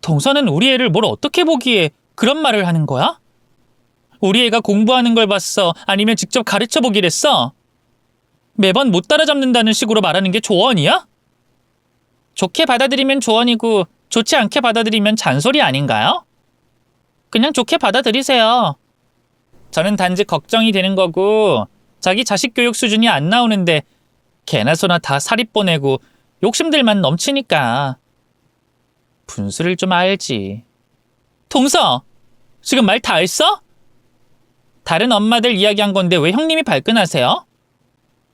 동서는 우리 애를 뭘 어떻게 보기에 그런 말을 하는 거야? 우리 애가 공부하는 걸 봤어? 아니면 직접 가르쳐 보기랬어? 매번 못 따라잡는다는 식으로 말하는 게 조언이야? 좋게 받아들이면 조언이고 좋지 않게 받아들이면 잔소리 아닌가요? 그냥 좋게 받아들이세요. 저는 단지 걱정이 되는 거고 자기 자식 교육 수준이 안 나오는데 개나 소나 다 사립 보내고 욕심들만 넘치니까. 분수를 좀 알지. 동서! 지금 말 다 했어? 다른 엄마들 이야기한 건데 왜 형님이 발끈하세요?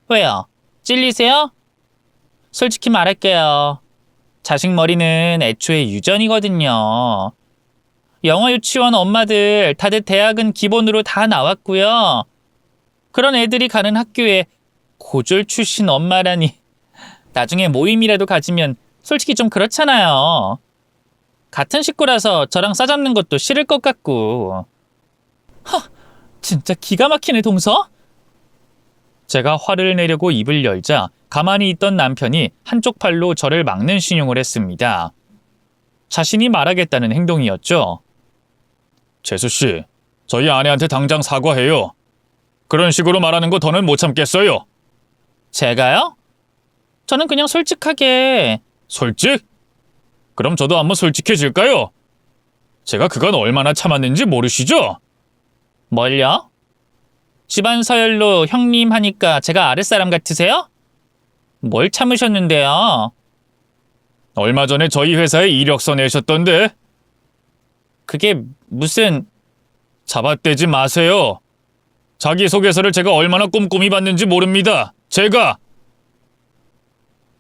왜요? 찔리세요? 솔직히 말할게요. 자식 머리는 애초에 유전이거든요. 영어 유치원 엄마들 다들 대학은 기본으로 다 나왔고요. 그런 애들이 가는 학교에 고졸 출신 엄마라니. 나중에 모임이라도 가지면 솔직히 좀 그렇잖아요. 같은 식구라서 저랑 싸잡는 것도 싫을 것 같고. 진짜 기가 막히네 동서? 제가 화를 내려고 입을 열자 가만히 있던 남편이 한쪽 팔로 저를 막는 신용을 했습니다. 자신이 말하겠다는 행동이었죠. 재수 씨, 저희 아내한테 당장 사과해요. 그런 식으로 말하는 거 더는 못 참겠어요. 제가요? 저는 그냥 솔직하게. 솔직? 그럼 저도 한번 솔직해질까요? 제가 그건 얼마나 참았는지 모르시죠? 뭘요? 집안 서열로 형님 하니까 제가 아랫사람 같으세요? 뭘 참으셨는데요? 얼마 전에 저희 회사에 이력서 내셨던데. 그게 무슨... 잡아떼지 마세요. 자기소개서를 제가 얼마나 꼼꼼히 봤는지 모릅니다. 제가.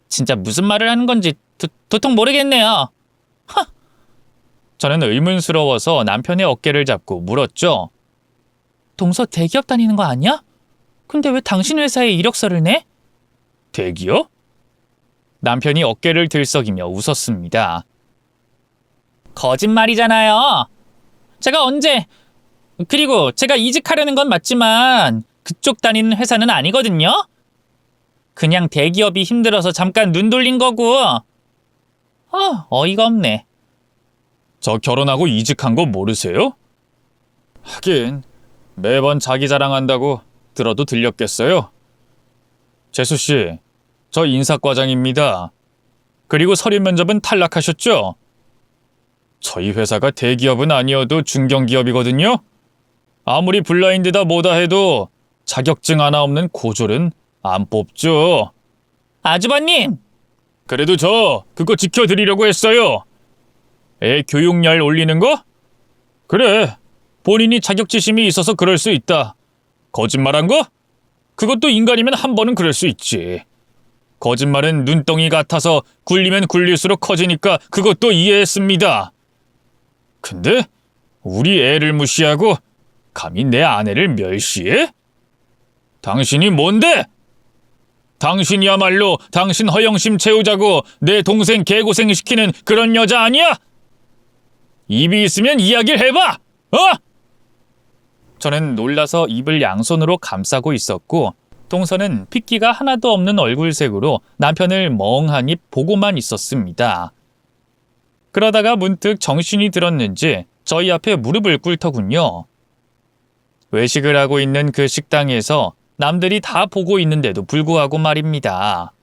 진짜 무슨 말을 하는 건지 도통 모르겠네요. 저는 의문스러워서 남편의 어깨를 잡고 물었죠. 동서 대기업 다니는 거 아니야? 근데 왜 당신 회사에 이력서를 내? 대기업? 남편이 어깨를 들썩이며 웃었습니다. 거짓말이잖아요. 제가 언제... 그리고 제가 이직하려는 건 맞지만 그쪽 다니는 회사는 아니거든요. 그냥 대기업이 힘들어서 잠깐 눈 돌린 거고. 어이가 없네. 저 결혼하고 이직한 거 모르세요? 하긴 매번 자기 자랑한다고 들어도 들렸겠어요. 재수씨, 저 인사과장입니다. 그리고 서류 면접은 탈락하셨죠? 저희 회사가 대기업은 아니어도 중견기업이거든요. 아무리 블라인드다 뭐다 해도 자격증 하나 없는 고졸은 안 뽑죠. 아주버님! 그래도 저 그거 지켜드리려고 했어요. 애 교육열 올리는 거? 그래, 본인이 자격지심이 있어서 그럴 수 있다. 거짓말한 거? 그것도 인간이면 한 번은 그럴 수 있지. 거짓말은 눈덩이 같아서 굴리면 굴릴수록 커지니까 그것도 이해했습니다. 근데 우리 애를 무시하고 감히 내 아내를 멸시해? 당신이 뭔데? 당신이야말로 당신 허영심 채우자고 내 동생 개고생시키는 그런 여자 아니야? 입이 있으면 이야기를 해봐! 어? 저는 놀라서 입을 양손으로 감싸고 있었고 동서는 핏기가 하나도 없는 얼굴색으로 남편을 멍하니 보고만 있었습니다. 그러다가 문득 정신이 들었는지 저희 앞에 무릎을 꿇더군요. 외식을 하고 있는 그 식당에서 남들이 다 보고 있는데도 불구하고 말입니다.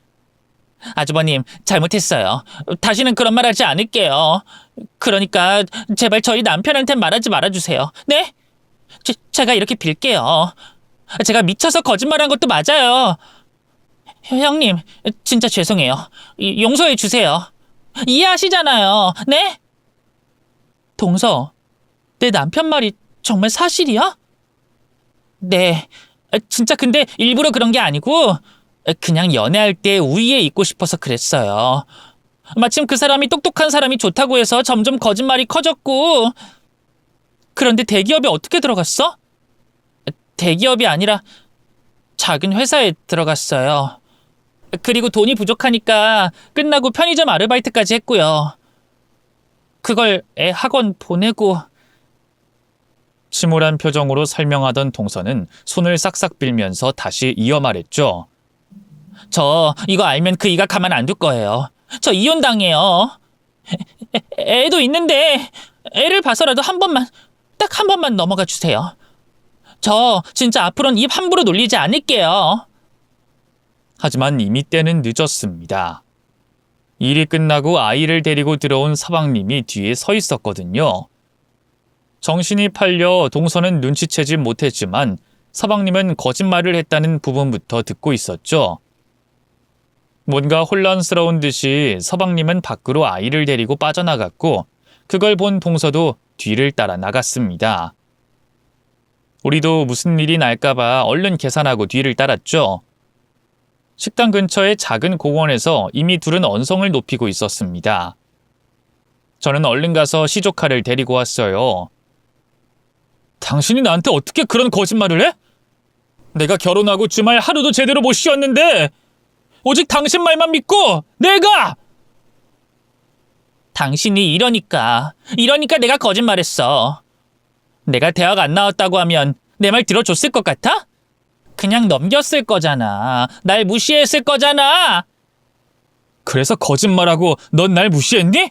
아주버님, 잘못했어요. 다시는 그런 말 하지 않을게요. 그러니까 제발 저희 남편한테 말하지 말아주세요. 네? 제가 이렇게 빌게요. 제가 미쳐서 거짓말한 것도 맞아요. 형님, 진짜 죄송해요. 용서해 주세요. 이해하시잖아요. 네? 동서, 내 남편 말이 정말 사실이야? 네. 진짜 근데 일부러 그런 게 아니고 그냥 연애할 때 우위에 있고 싶어서 그랬어요. 마침 그 사람이 똑똑한 사람이 좋다고 해서 점점 거짓말이 커졌고. 그런데 대기업에 어떻게 들어갔어? 대기업이 아니라 작은 회사에 들어갔어요. 그리고 돈이 부족하니까 끝나고 편의점 아르바이트까지 했고요. 그걸 애 학원 보내고. 침울한 표정으로 설명하던 동서는 손을 싹싹 빌면서 다시 이어 말했죠. 저 이거 알면 그 이가 가만 안 둘 거예요. 저 이혼당해요. 애도 있는데 애를 봐서라도 한 번만, 딱 한 번만 넘어가 주세요. 저 진짜 앞으로는 입 함부로 놀리지 않을게요. 하지만 이미 때는 늦었습니다. 일이 끝나고 아이를 데리고 들어온 서방님이 뒤에 서 있었거든요. 정신이 팔려 동서는 눈치채지 못했지만 서방님은 거짓말을 했다는 부분부터 듣고 있었죠. 뭔가 혼란스러운 듯이 서방님은 밖으로 아이를 데리고 빠져나갔고 그걸 본 동서도 뒤를 따라 나갔습니다. 우리도 무슨 일이 날까봐 얼른 계산하고 뒤를 따랐죠. 식당 근처의 작은 공원에서 이미 둘은 언성을 높이고 있었습니다. 저는 얼른 가서 시조카를 데리고 왔어요. 당신이 나한테 어떻게 그런 거짓말을 해? 내가 결혼하고 주말 하루도 제대로 못 쉬었는데 오직 당신 말만 믿고 내가! 당신이 이러니까 내가 거짓말했어. 내가 대학 안 나왔다고 하면 내 말 들어줬을 것 같아? 그냥 넘겼을 거잖아. 날 무시했을 거잖아. 그래서 거짓말하고 넌 날 무시했니?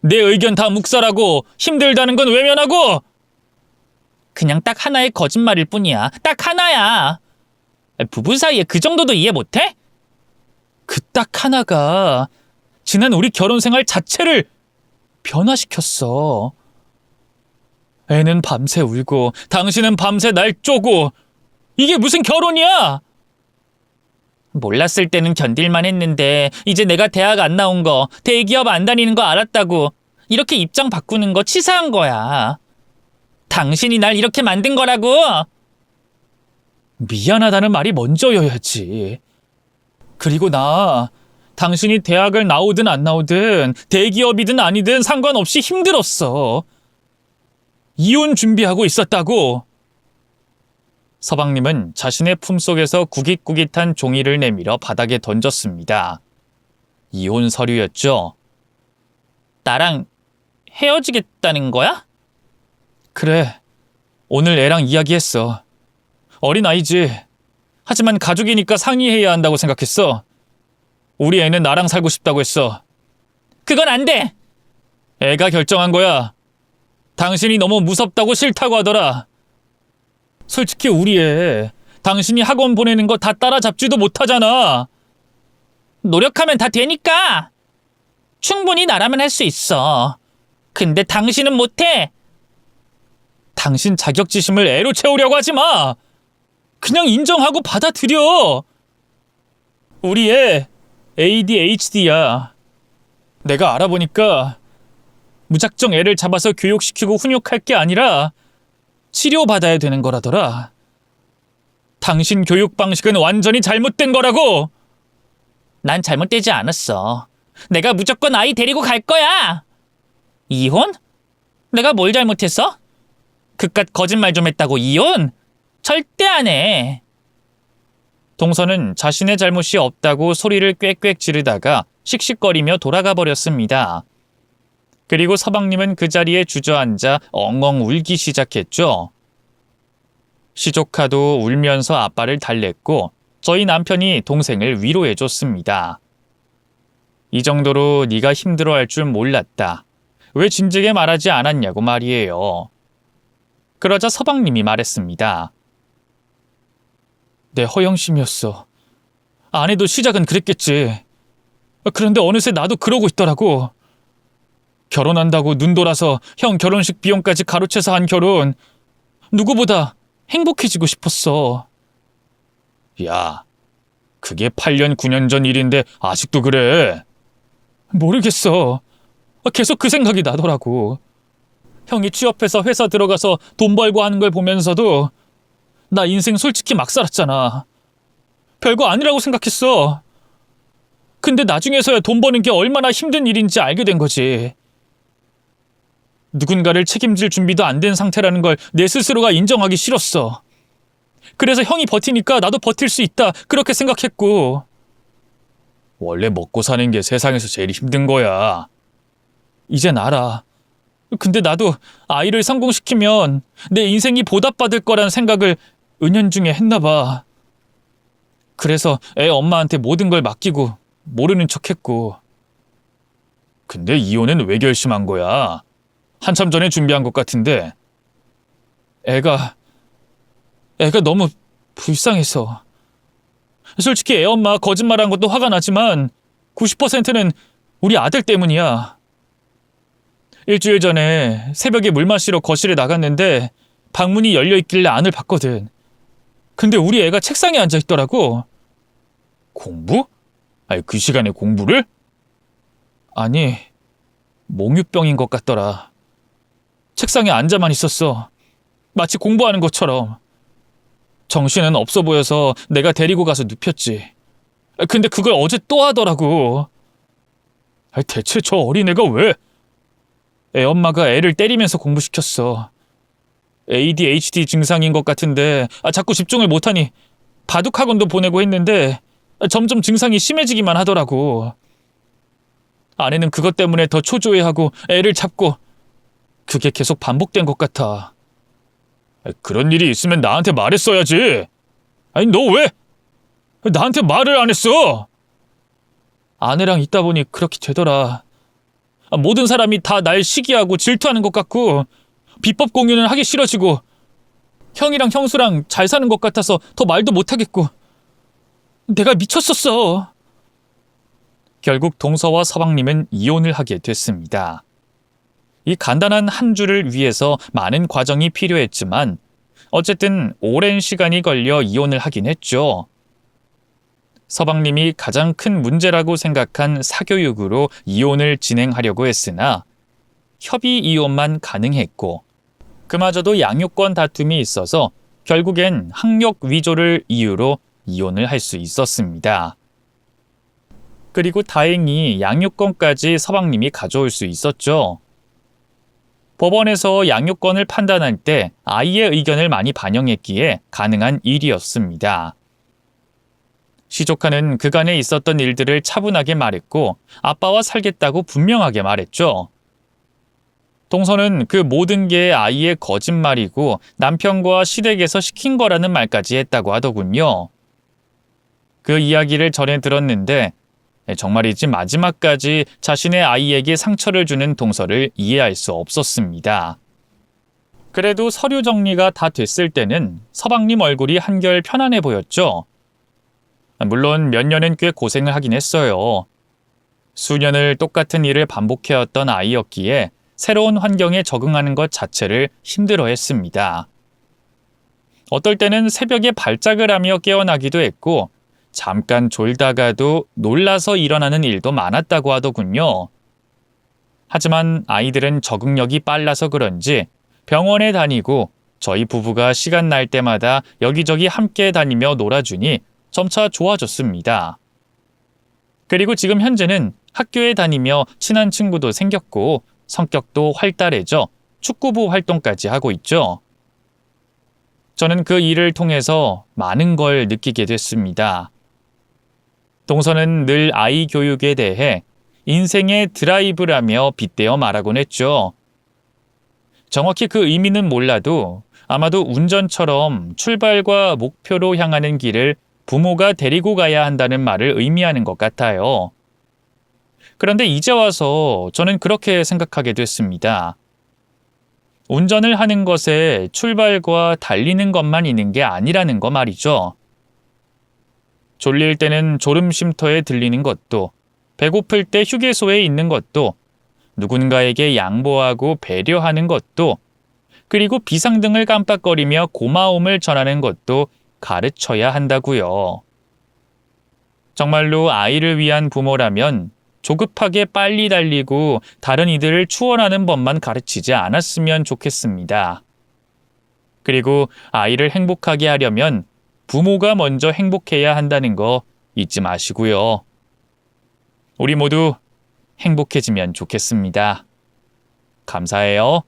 내 의견 다 묵살하고 힘들다는 건 외면하고! 그냥 딱 하나의 거짓말일 뿐이야. 딱 하나야. 부부 사이에 그 정도도 이해 못해? 그 딱 하나가 지난 우리 결혼 생활 자체를 변화시켰어. 애는 밤새 울고 당신은 밤새 날 쪼고 이게 무슨 결혼이야? 몰랐을 때는 견딜만 했는데 이제 내가 대학 안 나온 거, 대기업 안 다니는 거 알았다고 이렇게 입장 바꾸는 거 치사한 거야. 당신이 날 이렇게 만든 거라고. 미안하다는 말이 먼저여야지. 그리고 나 당신이 대학을 나오든 안 나오든 대기업이든 아니든 상관없이 힘들었어. 이혼 준비하고 있었다고. 서방님은 자신의 품속에서 구깃구깃한 종이를 내밀어 바닥에 던졌습니다. 이혼 서류였죠. 나랑 헤어지겠다는 거야? 그래, 오늘 애랑 이야기했어. 어린아이지. 하지만 가족이니까 상의해야 한다고 생각했어. 우리 애는 나랑 살고 싶다고 했어. 그건 안 돼. 애가 결정한 거야. 당신이 너무 무섭다고 싫다고 하더라. 솔직히 우리 애 당신이 학원 보내는 거 다 따라잡지도 못하잖아. 노력하면 다 되니까. 충분히 나라면 할 수 있어. 근데 당신은 못해. 당신 자격지심을 애로 채우려고 하지 마. 그냥 인정하고 받아들여. 우리 애 ADHD야. 내가 알아보니까 무작정 애를 잡아서 교육시키고 훈육할 게 아니라 치료받아야 되는 거라더라. 당신 교육 방식은 완전히 잘못된 거라고. 난 잘못되지 않았어. 내가 무조건 아이 데리고 갈 거야. 이혼? 내가 뭘 잘못했어? 그깟 거짓말 좀 했다고 이혼? 절대 안 해. 동서는 자신의 잘못이 없다고 소리를 꽥꽥 지르다가 씩씩거리며 돌아가 버렸습니다. 그리고 서방님은 그 자리에 주저앉아 엉엉 울기 시작했죠. 시조카도 울면서 아빠를 달랬고 저희 남편이 동생을 위로해줬습니다. 이 정도로 네가 힘들어할 줄 몰랐다. 왜 진즉에 말하지 않았냐고 말이에요. 그러자 서방님이 말했습니다. 내 허영심이었어. 아내도 시작은 그랬겠지. 그런데 어느새 나도 그러고 있더라고. 결혼한다고 눈 돌아서 형 결혼식 비용까지 가로채서 한 결혼, 누구보다 행복해지고 싶었어. 야, 그게 8년, 9년 전 일인데 아직도 그래? 모르겠어. 계속 그 생각이 나더라고. 형이 취업해서 회사 들어가서 돈 벌고 하는 걸 보면서도 나 인생 솔직히 막 살았잖아. 별거 아니라고 생각했어. 근데 나중에서야 돈 버는 게 얼마나 힘든 일인지 알게 된 거지. 누군가를 책임질 준비도 안 된 상태라는 걸 내 스스로가 인정하기 싫었어. 그래서 형이 버티니까 나도 버틸 수 있다, 그렇게 생각했고. 원래 먹고 사는 게 세상에서 제일 힘든 거야. 이젠 알아. 근데 나도 아이를 성공시키면 내 인생이 보답받을 거란 생각을 은연중에 했나 봐. 그래서 애 엄마한테 모든 걸 맡기고 모르는 척했고. 근데 이혼은 왜 결심한 거야? 한참 전에 준비한 것 같은데. 애가 너무 불쌍해서. 솔직히 애 엄마 거짓말한 것도 화가 나지만 90%는 우리 아들 때문이야. 일주일 전에 새벽에 물 마시러 거실에 나갔는데 방문이 열려있길래 안을 봤거든. 근데 우리 애가 책상에 앉아있더라고. 공부? 아니, 그 시간에 공부를? 아니, 몽유병인 것 같더라. 책상에 앉아만 있었어. 마치 공부하는 것처럼. 정신은 없어 보여서 내가 데리고 가서 눕혔지. 근데 그걸 어제 또 하더라고. 대체 저 어린애가 왜? 애 엄마가 애를 때리면서 공부시켰어. ADHD 증상인 것 같은데 자꾸 집중을 못하니 바둑학원도 보내고 했는데 점점 증상이 심해지기만 하더라고. 아내는 그것 때문에 더 초조해하고 애를 잡고, 그게 계속 반복된 것 같아. 그런 일이 있으면 나한테 말했어야지. 아니, 너 왜 나한테 말을 안 했어? 아내랑 있다 보니 그렇게 되더라. 모든 사람이 다 날 시기하고 질투하는 것 같고 비법 공유는 하기 싫어지고 형이랑 형수랑 잘 사는 것 같아서 더 말도 못하겠고. 내가 미쳤었어. 결국 동서와 서방님은 이혼을 하게 됐습니다. 이 간단한 한 주를 위해서 많은 과정이 필요했지만 어쨌든 오랜 시간이 걸려 이혼을 하긴 했죠. 서방님이 가장 큰 문제라고 생각한 사교육으로 이혼을 진행하려고 했으나 협의 이혼만 가능했고, 그마저도 양육권 다툼이 있어서 결국엔 학력 위조를 이유로 이혼을 할 수 있었습니다. 그리고 다행히 양육권까지 서방님이 가져올 수 있었죠. 법원에서 양육권을 판단할 때 아이의 의견을 많이 반영했기에 가능한 일이었습니다. 시조카는 그간에 있었던 일들을 차분하게 말했고 아빠와 살겠다고 분명하게 말했죠. 동서는 그 모든 게 아이의 거짓말이고 남편과 시댁에서 시킨 거라는 말까지 했다고 하더군요. 그 이야기를 전해 들었는데 정말이지 마지막까지 자신의 아이에게 상처를 주는 동서를 이해할 수 없었습니다. 그래도 서류 정리가 다 됐을 때는 서방님 얼굴이 한결 편안해 보였죠. 물론 몇 년은 꽤 고생을 하긴 했어요. 수년을 똑같은 일을 반복해왔던 아이였기에 새로운 환경에 적응하는 것 자체를 힘들어했습니다. 어떨 때는 새벽에 발작을 하며 깨어나기도 했고 잠깐 졸다가도 놀라서 일어나는 일도 많았다고 하더군요. 하지만 아이들은 적응력이 빨라서 그런지 병원에 다니고 저희 부부가 시간 날 때마다 여기저기 함께 다니며 놀아주니 점차 좋아졌습니다. 그리고 지금 현재는 학교에 다니며 친한 친구도 생겼고 성격도 활달해져 축구부 활동까지 하고 있죠. 저는 그 일을 통해서 많은 걸 느끼게 됐습니다. 동서는 늘 아이 교육에 대해 인생의 드라이브라며 빗대어 말하곤 했죠. 정확히 그 의미는 몰라도 아마도 운전처럼 출발과 목표로 향하는 길을 부모가 데리고 가야 한다는 말을 의미하는 것 같아요. 그런데 이제 와서 저는 그렇게 생각하게 됐습니다. 운전을 하는 것에 출발과 달리는 것만 있는 게 아니라는 거 말이죠. 졸릴 때는 졸음 쉼터에 들리는 것도, 배고플 때 휴게소에 있는 것도, 누군가에게 양보하고 배려하는 것도, 그리고 비상등을 깜빡거리며 고마움을 전하는 것도 가르쳐야 한다고요. 정말로 아이를 위한 부모라면 조급하게 빨리 달리고 다른 이들을 추월하는 법만 가르치지 않았으면 좋겠습니다. 그리고 아이를 행복하게 하려면 부모가 먼저 행복해야 한다는 거 잊지 마시고요. 우리 모두 행복해지면 좋겠습니다. 감사해요.